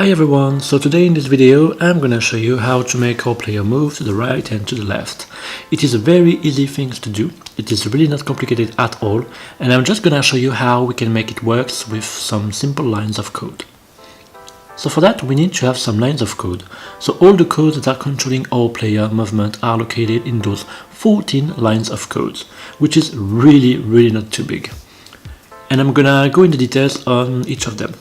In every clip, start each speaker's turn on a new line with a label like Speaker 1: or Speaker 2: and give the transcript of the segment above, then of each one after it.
Speaker 1: Hi everyone, so today in this video I'm gonna show you how to make our player move to the right and to the left. It is a very easy thing to do, it is really not complicated at all, and I'm just gonna show you how we can make it work with some simple lines of code. So for that we need to have some lines of code. So all the codes that are controlling our player movement are located in those 14 lines of code, which is really not too big. And I'm gonna go into details on each of them.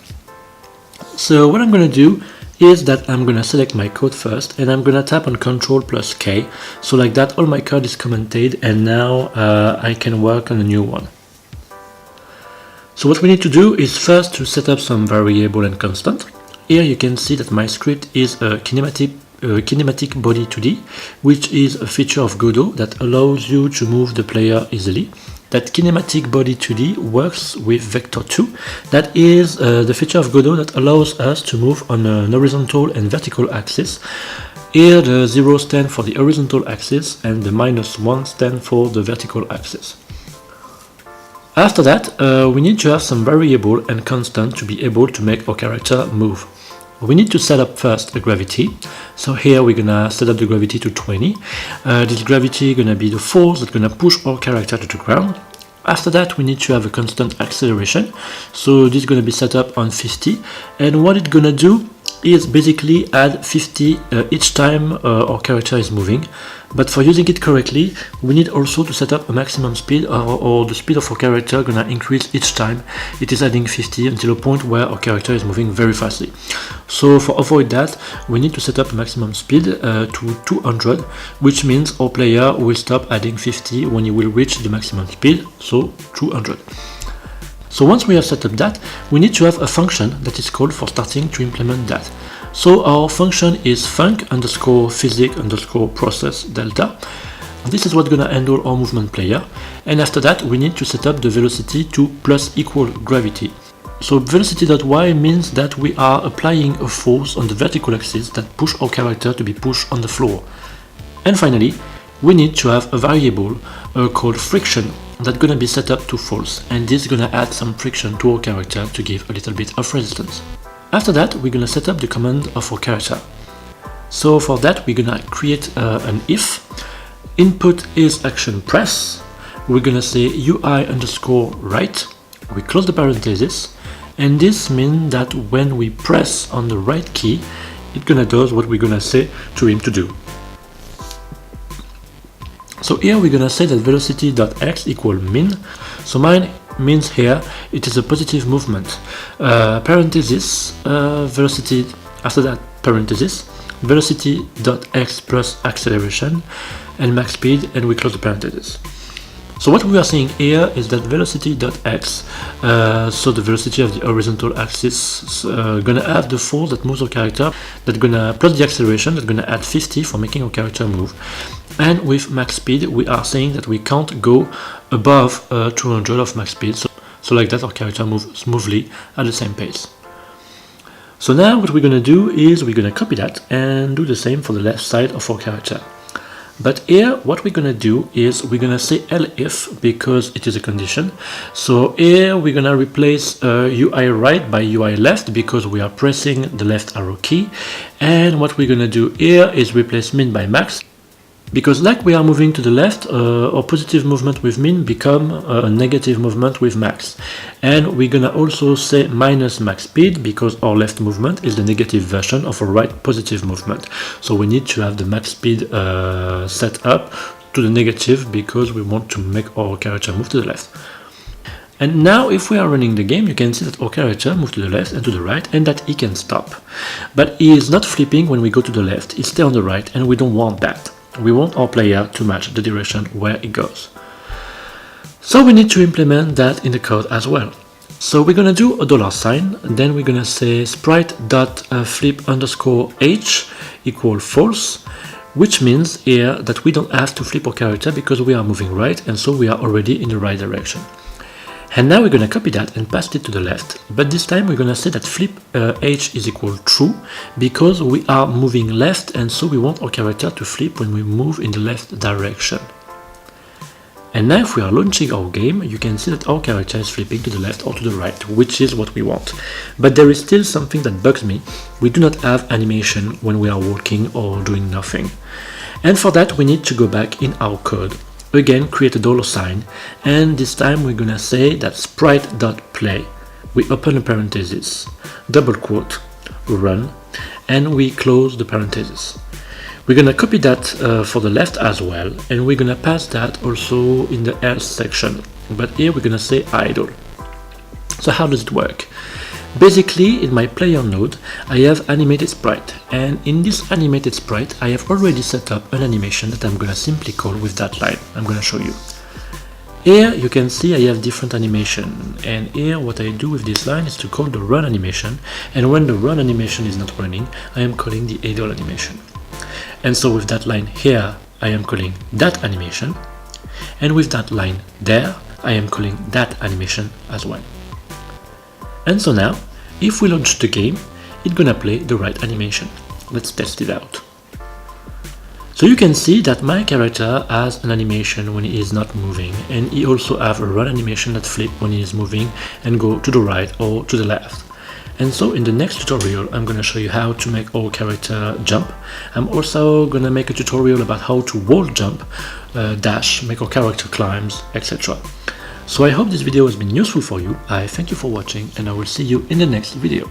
Speaker 1: So what I'm going to do is that I'm going to select my code first and I'm going to tap on Ctrl plus K, so like that all my code is commented and now I can work on a new one. So what we need to do is first to set up some variable and constant. Here you can see that my script is a kinematic body 2D, which is a feature of Godot that allows you to move the player easily. That kinematic body 2D works with vector 2. That is the feature of Godot that allows us to move on an horizontal and vertical axis. Here the 0 stands for the horizontal axis and the -1 stands for the vertical axis. After that, we need to have some variable and constant to be able to make our character move. We need to set up first a gravity. So here we're gonna set up the gravity to 20. This gravity gonna be the force that's gonna push our character to the ground. After that we need to have a constant acceleration. So this is gonna be set up on 50. And what it's gonna do is basically add 50 each time our character is moving. But for using it correctly, we need also to set up a maximum speed, or the speed of our character gonna increase each time it is adding 50 until a point where our character is moving very fastly. So for avoid that, we need to set up a maximum speed to 200, which means our player will stop adding 50 when he will reach the maximum speed, so 200. So once we have set up that, we need to have a function that is called for starting to implement that. So our function is func_physics_process delta. This is what's gonna handle our movement player. And after that, we need to set up the velocity to += gravity. So velocity.y means that we are applying a force on the vertical axis that push our character to be pushed on the floor. And finally, we need to have a variable called friction that's gonna be set up to false, and this is gonna add some friction to our character to give a little bit of resistance. After that, we're gonna set up the command of our character. So for that, we're gonna create an if. Input is action press. We're gonna say UI_right. We close the parenthesis, and this means that when we press on the right key, it's gonna do what we're gonna say to him to do. So here we're gonna say that velocity.x = min. So min means here it is a positive movement. Parenthesis, velocity, after that parenthesis, velocity.x plus acceleration and max speed, and we close the parenthesis. So what we are saying here is that velocity.x, so the velocity of the horizontal axis, gonna have the force that moves our character, that's gonna plus the acceleration, that's gonna add 50 for making our character move. And with max speed, we are saying that we can't go above 200 of max speed, so like that our character moves smoothly at the same pace. So now what we're gonna do is we're gonna copy that and do the same for the left side of our character. But here what we're gonna do is we're gonna say elif because it is a condition. So here we're gonna replace UI right by UI left because we are pressing the left arrow key. And what we're gonna do here is replace min by max, because like we are moving to the left, our positive movement with min become a negative movement with max. And we're gonna also say minus max speed because our left movement is the negative version of our right positive movement. So we need to have the max speed set up to the negative because we want to make our character move to the left. And now if we are running the game, you can see that our character moves to the left and to the right and that he can stop. But he is not flipping when we go to the left, he stays on the right, and we don't want that. We want our player to match the direction where it goes. So we need to implement that in the code as well. So we're gonna do a $sign, then we're gonna say sprite.flip_h = false, which means here that we don't have to flip our character because we are moving right, and so we are already in the right direction. And now we're gonna copy that and paste it to the left, but this time we're gonna say that flip h = true because we are moving left, and so we want our character to flip when we move in the left direction. And now if we are launching our game, you can see that our character is flipping to the left or to the right, which is what we want. But there is still something that bugs me. We do not have animation when we are walking or doing nothing. And for that we need to go back in our code. Again, create a $sign, and this time we're gonna say that sprite.play. We open a parenthesis, double quote, run, and we close the parenthesis. We're gonna copy that for the left as well, and we're gonna pass that also in the else section, but here we're gonna say idle. So how does it work? Basically, in my player node, I have animated sprite, and in this animated sprite, I have already set up an animation that I'm gonna simply call with that line. I'm gonna show you. Here you can see I have different animation, and here what I do with this line is to call the run animation, and when the run animation is not running, I am calling the idle animation. And so with that line here, I am calling that animation, and with that line there, I am calling that animation as well. And so now, if we launch the game, it's gonna play the right animation. Let's test it out. So you can see that my character has an animation when he is not moving, and he also have a run animation that flip when he is moving and go to the right or to the left. And so in the next tutorial, I'm gonna show you how to make our character jump. I'm also gonna make a tutorial about how to wall jump, dash, make our character climbs, etc. So I hope this video has been useful for you. I thank you for watching, and I will see you in the next video.